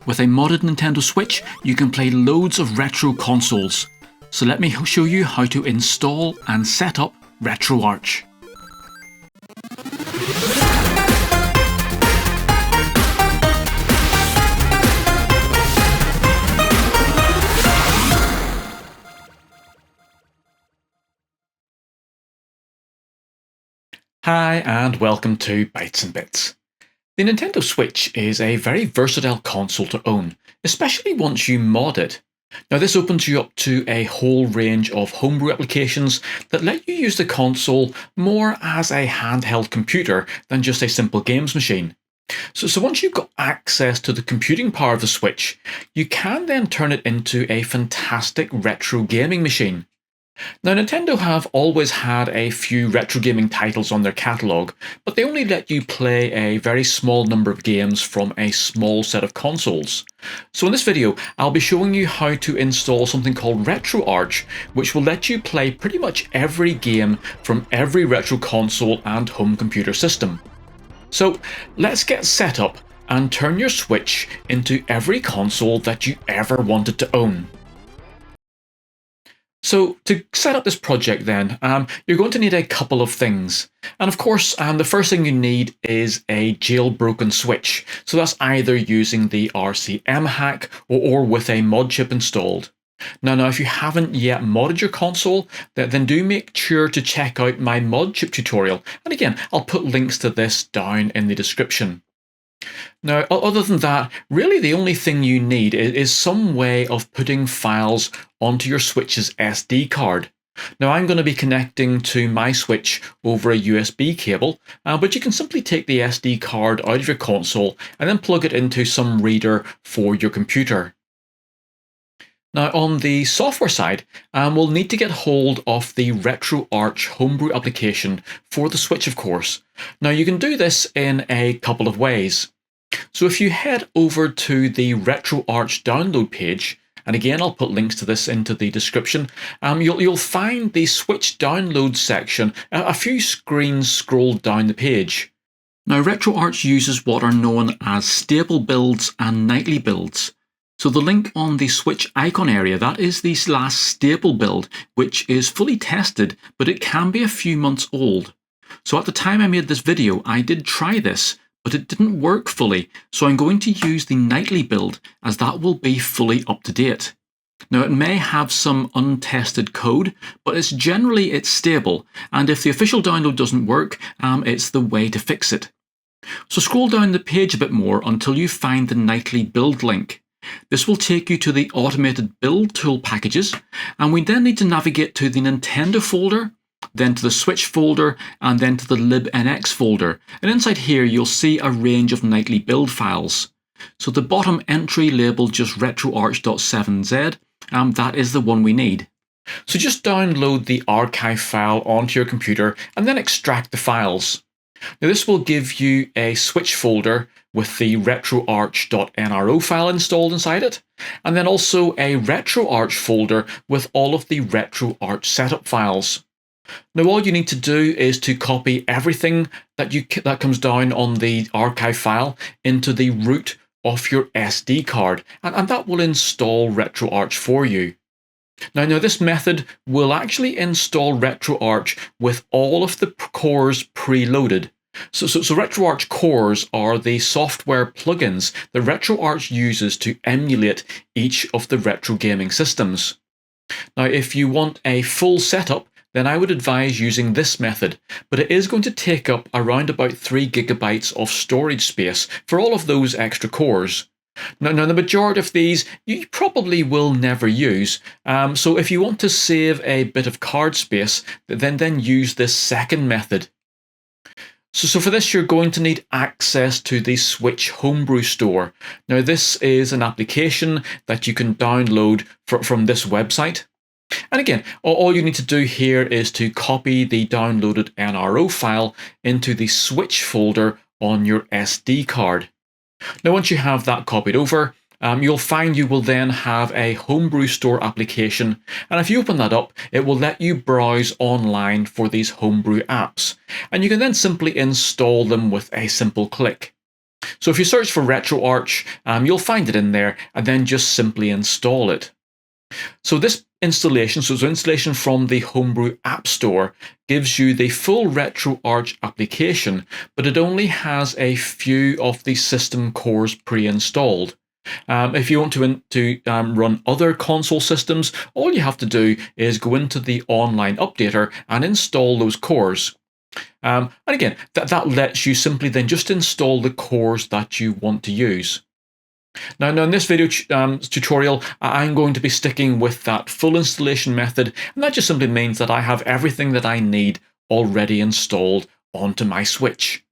With a modded Nintendo Switch, you can play loads of retro consoles. So let me show you how to install and set up RetroArch. Hi and welcome to Bytes and Bits. The Nintendo Switch is a very versatile console to own, especially once you mod it. Now this opens you up to a whole range of homebrew applications that let you use the console more as a handheld computer than just a simple games machine. So once you've got access to the computing power of the Switch, you can then turn it into a fantastic retro gaming machine. Now Nintendo have always had a few retro gaming titles on their catalogue, but they only let you play a very small number of games from a small set of consoles. So in this video, I'll be showing you how to install something called RetroArch, which will let you play pretty much every game from every retro console and home computer system. So let's get set up and turn your Switch into every console that you ever wanted to own. So to set up this project then, you're going to need a couple of things. And of course, the first thing you need is a jailbroken Switch. So that's either using the RCM hack or with a mod chip installed. Now, if you haven't yet modded your console, then do make sure to check out my mod chip tutorial. And again, I'll put links to this down in the description. Now, other than that, really the only thing you need is some way of putting files onto your Switch's SD card. Now, I'm going to be connecting to my Switch over a USB cable, but you can simply take the SD card out of your console and then plug it into some reader for your computer. Now, on the software side, we'll need to get hold of the RetroArch homebrew application for the Switch, of course. Now, you can do this in a couple of ways. So if you head over to the RetroArch download page, and again, I'll put links to this into the description, you'll find the Switch download section a few screens scrolled down the page. Now, RetroArch uses what are known as stable builds and nightly builds. So the link on the Switch icon area, that is the last stable build, which is fully tested, but it can be a few months old. So at the time I made this video, I did try this, but it didn't work fully. So I'm going to use the nightly build as that will be fully up to date. Now it may have some untested code, but it's stable. And if the official download doesn't work, it's the way to fix it. So scroll down the page a bit more until you find the nightly build link. This will take you to the automated build tool packages, and we then need to navigate to the Nintendo folder, then to the Switch folder, and then to the libnx folder. And inside here, you'll see a range of nightly build files. So the bottom entry labeled just retroarch.7z, that is the one we need. So just download the archive file onto your computer and then extract the files. Now this will give you a Switch folder with the retroarch.nro file installed inside it, and then also a RetroArch folder with all of the RetroArch setup files. Now all you need to do is to copy everything that comes down on the archive file into the root of your SD card, and that will install RetroArch for you. Now this method will actually install RetroArch with all of the cores preloaded. So RetroArch cores are the software plugins that RetroArch uses to emulate each of the retro gaming systems. Now, if you want a full setup, then I would advise using this method, but it is going to take up around about 3 GB of storage space for all of those extra cores. Now the majority of these you probably will never use, so if you want to save a bit of card space, then use this second method. So for this, you're going to need access to the Switch Homebrew Store. Now this is an application that you can download from this website. And again, all you need to do here is to copy the downloaded NRO file into the Switch folder on your SD card. Now once you have that copied over, you'll find you will then have a Homebrew Store application, and if you open that up, it will let you browse online for these homebrew apps, and you can then simply install them with a simple click. So if you search for RetroArch, you'll find it in there, and then just simply install it. So this installation, so it's an installation from the Homebrew App Store, gives you the full RetroArch application, but it only has a few of the system cores pre-installed. If you want to run other console systems, all you have to do is go into the online updater and install those cores. And again, that lets you simply then just install the cores that you want to use. Now in this video tutorial, I'm going to be sticking with that full installation method, and that just simply means that I have everything that I need already installed onto my Switch.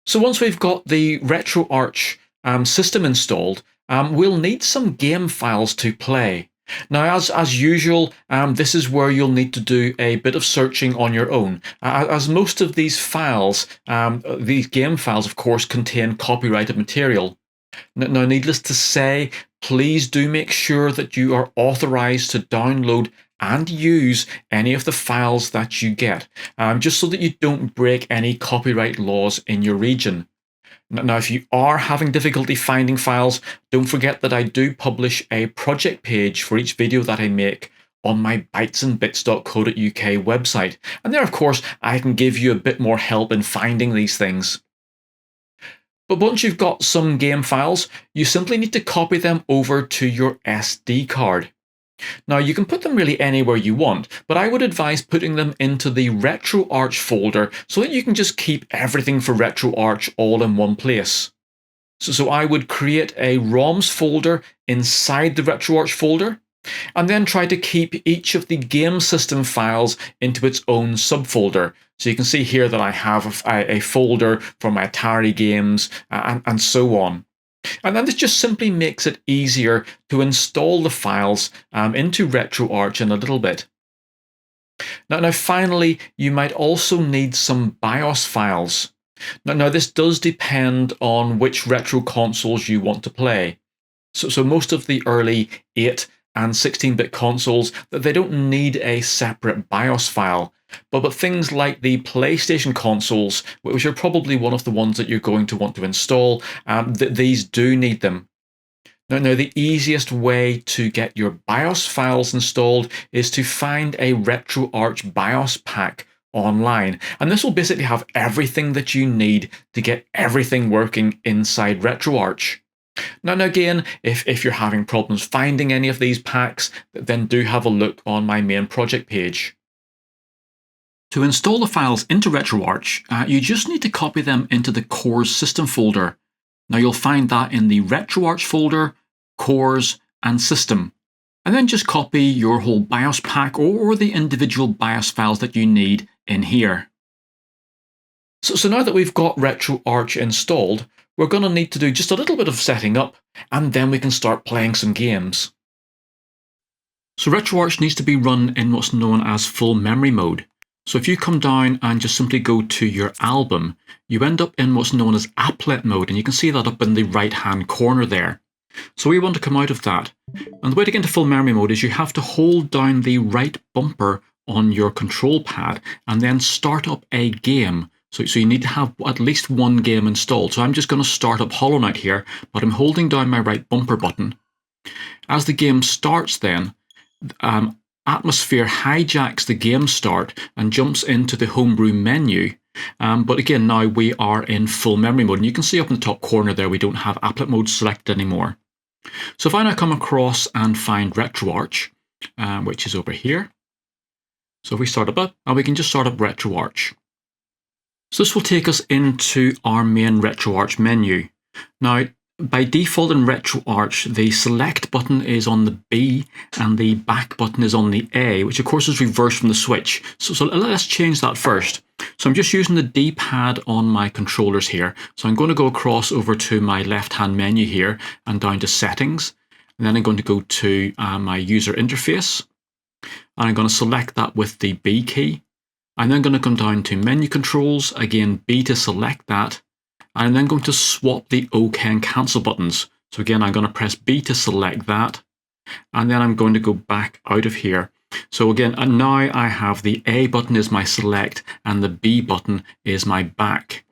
So once we've got the RetroArch system installed, we'll need some game files to play. Now, as usual, this is where you'll need to do a bit of searching on your own, as most of these files, these game files, of course, contain copyrighted material. Now, needless to say, please do make sure that you are authorized to download and use any of the files that you get, just so that you don't break any copyright laws in your region. Now, if you are having difficulty finding files, don't forget that I do publish a project page for each video that I make on my bytesandbits.co.uk website. And there, of course, I can give you a bit more help in finding these things. But once you've got some game files, you simply need to copy them over to your SD card. Now, you can put them really anywhere you want, but I would advise putting them into the RetroArch folder so that you can just keep everything for RetroArch all in one place. So I would create a ROMs folder inside the RetroArch folder, and then try to keep each of the game system files into its own subfolder. So you can see here that I have a folder for my Atari games and so on. And then this just simply makes it easier to install the files into RetroArch in a little bit. Now finally, you might also need some BIOS files. Now this does depend on which retro consoles you want to play. So most of the early 8 and 16-bit consoles, they don't need a separate BIOS file. But things like the PlayStation consoles, which are probably one of the ones that you're going to want to install, these do need them. Now, the easiest way to get your BIOS files installed is to find a RetroArch BIOS pack online. And this will basically have everything that you need to get everything working inside RetroArch. Now again, if you're having problems finding any of these packs, then do have a look on my main project page. To install the files into RetroArch, you just need to copy them into the Cores System folder. Now you'll find that in the RetroArch folder, Cores and System. And then just copy your whole BIOS pack or the individual BIOS files that you need in here. So now that we've got RetroArch installed, we're going to need to do just a little bit of setting up, and then we can start playing some games. So RetroArch needs to be run in what's known as full memory mode. So if you come down and just simply go to your album, you end up in what's known as applet mode, and you can see that up in the right-hand corner there. So we want to come out of that. And the way to get into full memory mode is you have to hold down the right bumper on your control pad and then start up a game. So you need to have at least one game installed. So I'm just going to start up Hollow Knight here, but I'm holding down my right bumper button. As the game starts then, Atmosphere hijacks the game start and jumps into the Homebrew menu. But again, now we are in full memory mode. And you can see up in the top corner there, we don't have applet mode selected anymore. So if I now come across and find RetroArch, which is over here. So if we start up, and we can just start up RetroArch. So this will take us into our main RetroArch menu. Now, by default in RetroArch, the select button is on the B and the back button is on the A, which of course is reversed from the Switch. So let's change that first. So I'm just using the D-pad on my controllers here. So I'm going to go across over to my left-hand menu here and down to Settings. And then I'm going to go to my user interface. And I'm going to select that with the B key. I'm then going to come down to Menu Controls, again B to select that. And I'm then going to swap the OK and Cancel buttons. So again, I'm going to press B to select that. And then I'm going to go back out of here. So again, and now I have the A button is my select and the B button is my back.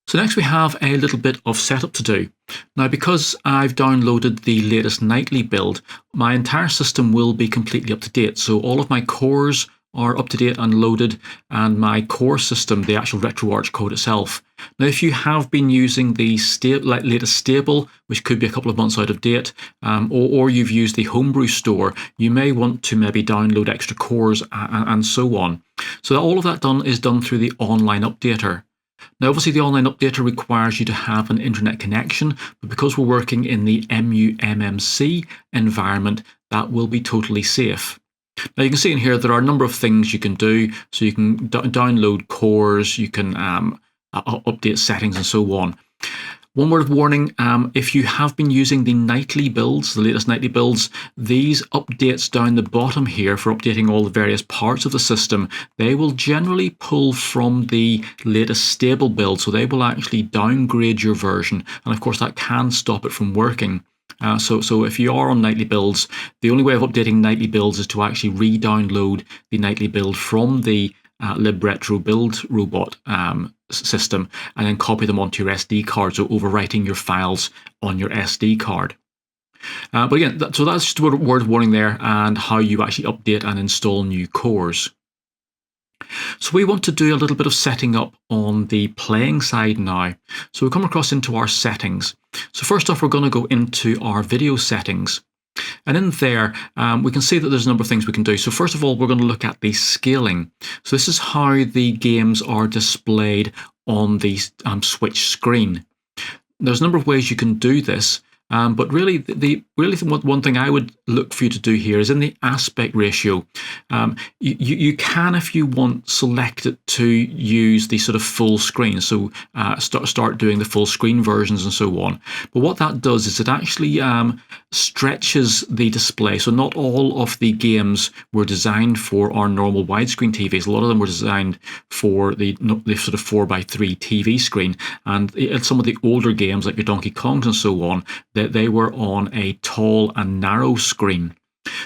So next we have a little bit of setup to do. Now, because I've downloaded the latest nightly build, my entire system will be completely up to date. So all of my cores are up to date and loaded, and my core system, the actual RetroArch code itself. Now, if you have been using the latest stable, which could be a couple of months out of date, or you've used the Homebrew Store, you may want to maybe download extra cores and so on. So all of that is done through the online updater. Now, obviously, the online updater requires you to have an internet connection, but because we're working in the MUMMC environment, that will be totally safe. Now, you can see in here there are a number of things you can do. So you can download cores, you can update settings, and so on. One word of warning, if you have been using the nightly builds, the latest nightly builds, these updates down the bottom here for updating all the various parts of the system, they will generally pull from the latest stable build, so they will actually downgrade your version, and of course that can stop it from working. So if you are on nightly builds, the only way of updating nightly builds is to actually re-download the nightly build from the libretro build robot system, and then copy them onto your SD card, so overwriting your files on your SD card. But again, so that's just a word of warning there, and how you actually update and install new cores. So we want to do a little bit of setting up on the playing side now. So we come across into our settings. So first off, we're going to go into our video settings. And in there, we can see that there's a number of things we can do. So first of all, we're going to look at the scaling. So this is how the games are displayed on the Switch screen. There's a number of ways you can do this. But really, one thing I would look for you to do here is in the aspect ratio. You can, if you want, select it to use the sort of full screen. So start doing the full screen versions and so on. But what that does is it actually stretches the display. So not all of the games were designed for our normal widescreen TVs. A lot of them were designed for the sort of 4:3 TV screen. And some of the older games, like your Donkey Kongs and so on, that they were on a tall and narrow screen.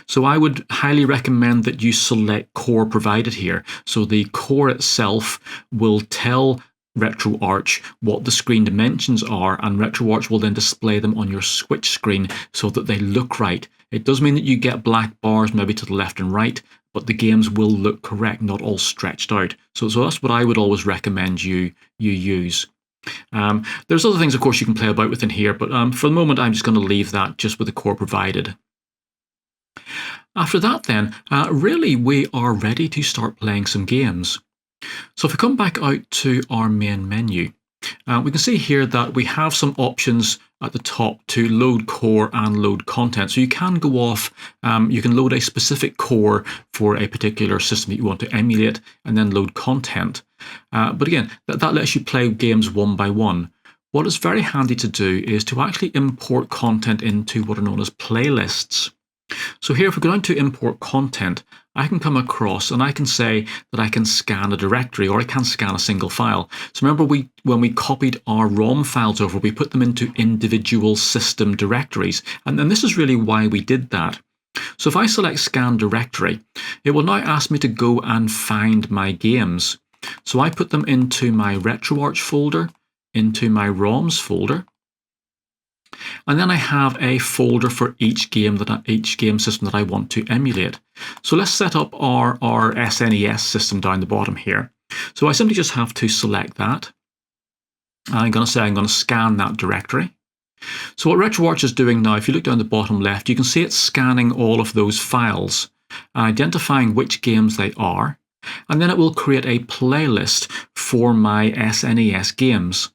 So I would highly recommend that you select core provided here. So the core itself will tell RetroArch what the screen dimensions are, and RetroArch will then display them on your Switch screen so that they look right. It does mean that you get black bars maybe to the left and right, but the games will look correct, not all stretched out. So that's what I would always recommend you use. There's other things, of course, you can play about with in here, but for the moment, I'm just going to leave that just with the core provided. After that, then, really, we are ready to start playing some games. So if we come back out to our main menu, we can see here that we have some options at the top to load core and load content. So you can go off, you can load a specific core for a particular system that you want to emulate, and then load content. But again, that lets you play games one by one. What is very handy to do is to actually import content into what are known as playlists. So here, if we go down to import content, I can come across and I can say that I can scan a directory, or I can scan a single file. So remember, when we copied our ROM files over, we put them into individual system directories. And then this is really why we did that. So if I select scan directory, it will now ask me to go and find my games. So I put them into my RetroArch folder, into my ROMs folder. And then I have a folder for each game system that I want to emulate. So let's set up our SNES system down the bottom here. So I simply just have to select that. I'm going to say I'm going to scan that directory. So what RetroArch is doing now, if you look down the bottom left, you can see it's scanning all of those files, identifying which games they are, and then it will create a playlist for my SNES games.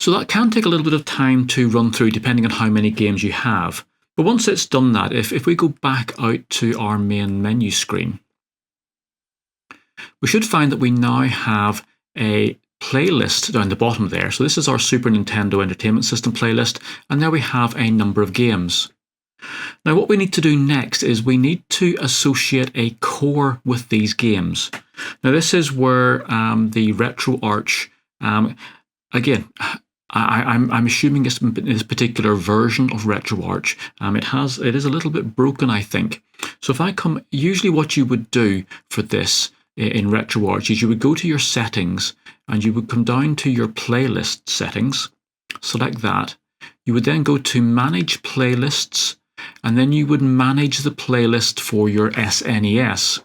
So that can take a little bit of time to run through depending on how many games you have. But once it's done that, if we go back out to our main menu screen, we should find that we now have a playlist down the bottom there. So this is our Super Nintendo Entertainment System playlist, and there we have a number of games. Now what we need to do next is we need to associate a core with these games. Now this is where the RetroArch, again, I'm assuming it's this particular version of RetroArch. It is a little bit broken, I think. So if I come, usually what you would do for this in RetroArch is you would go to your settings, and you would come down to your playlist settings, select that. You would then go to Manage Playlists, and then you would manage the playlist for your SNES.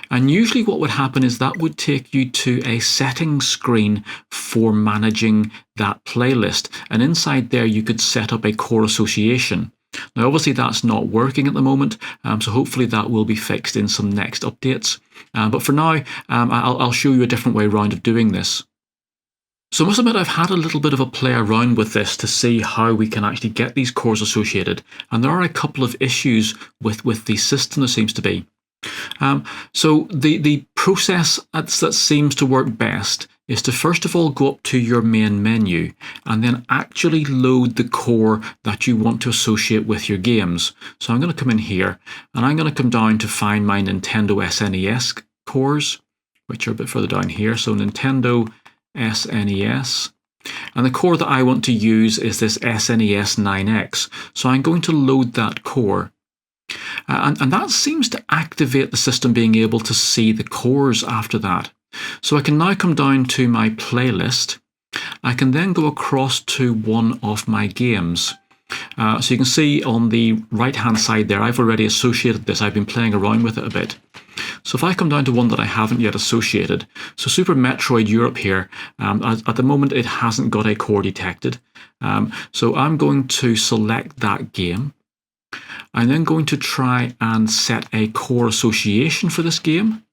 And usually what would happen is that would take you to a settings screen for managing that playlist. And inside there, you could set up a core association. Now, obviously, that's not working at the moment, so hopefully that will be fixed in some next updates. But for now, I'll show you a different way around of doing this. So I must admit I've had a little bit of a play around with this to see how we can actually get these cores associated. And there are a couple of issues with the system, there seems to be. So the process that seems to work best is to first of all go up to your main menu and then actually load the core that you want to associate with your games. So I'm going to come in here and I'm going to come down to find my Nintendo SNES cores, which are a bit further down here. So Nintendo SNES. And the core that I want to use is this SNES 9X. So I'm going to load that core. And that seems to activate the system being able to see the cores after that. So I can now come down to my playlist. I can then go across to one of my games. So you can see on the right hand side there, I've already associated this. I've been playing around with it a bit. So if I come down to one that I haven't yet associated, so Super Metroid Europe here, at the moment it hasn't got a core detected. So I'm going to select that game. I'm then going to try and set a core association for this game.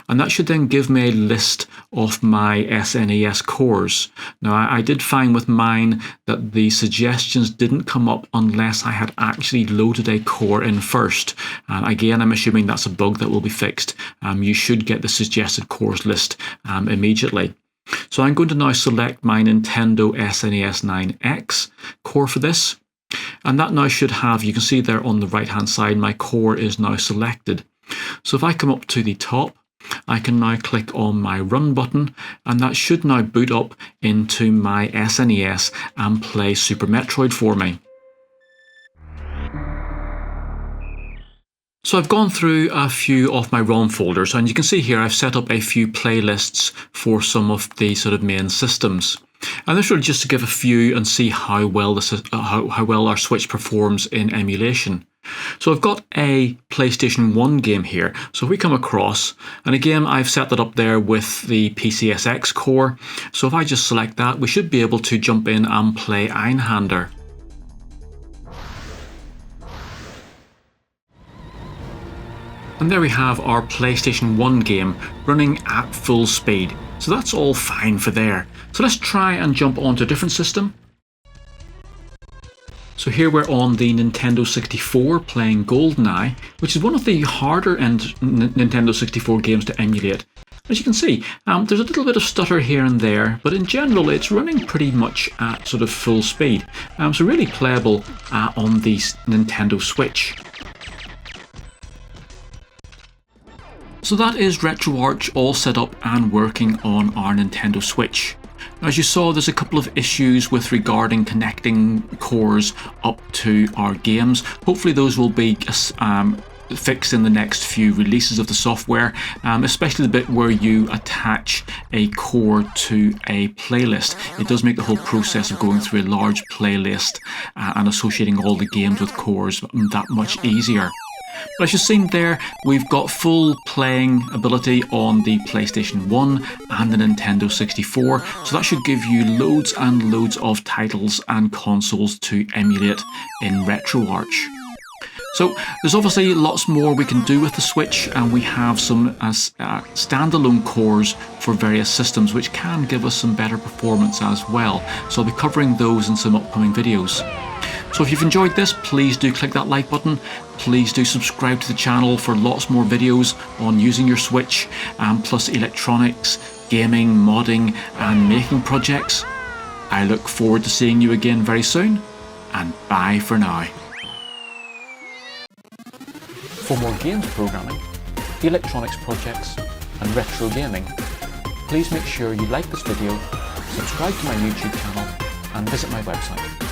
And that should then give me a list of my SNES cores. Now, I did find with mine that the suggestions didn't come up unless I had actually loaded a core in first. And again, I'm assuming that's a bug that will be fixed. You should get the suggested cores list immediately. So I'm going to now select my Nintendo SNES 9X core for this. And that now should have, you can see there on the right hand side, my core is now selected. So if I come up to the top, I can now click on my Run button, and that should now boot up into my SNES and play Super Metroid for me. So I've gone through a few of my ROM folders, and you can see here I've set up a few playlists for some of the sort of main systems. And this really just to give a few and see how well how well our Switch performs in emulation. So I've got a PlayStation 1 game here. So if we come across, and again I've set that up there with the PCSX core. So if I just select that, we should be able to jump in and play Einhander. And there we have our PlayStation 1 game running at full speed. So that's all fine for there. So let's try and jump onto a different system. So here we're on the Nintendo 64 playing GoldenEye, which is one of the harder Nintendo 64 games to emulate. As you can see, there's a little bit of stutter here and there, but in general it's running pretty much at sort of full speed. So really playable on the Nintendo Switch. So that is RetroArch all set up and working on our Nintendo Switch. As you saw, there's a couple of issues with regarding connecting cores up to our games. Hopefully those will be fixed in the next few releases of the software, especially the bit where you attach a core to a playlist. It does make the whole process of going through a large playlist and associating all the games with cores that much easier. But as you've seen there, we've got full playing ability on the PlayStation 1 and the Nintendo 64, so that should give you loads and loads of titles and consoles to emulate in RetroArch. So there's obviously lots more we can do with the Switch, and we have some standalone cores for various systems which can give us some better performance as well. So I'll be covering those in some upcoming videos. So if you've enjoyed this, please do click that like button. Please do subscribe to the channel for lots more videos on using your Switch, plus electronics, gaming, modding and making projects. I look forward to seeing you again very soon, and bye for now. For more games programming, electronics projects and retro gaming, please make sure you like this video, subscribe to my YouTube channel and visit my website.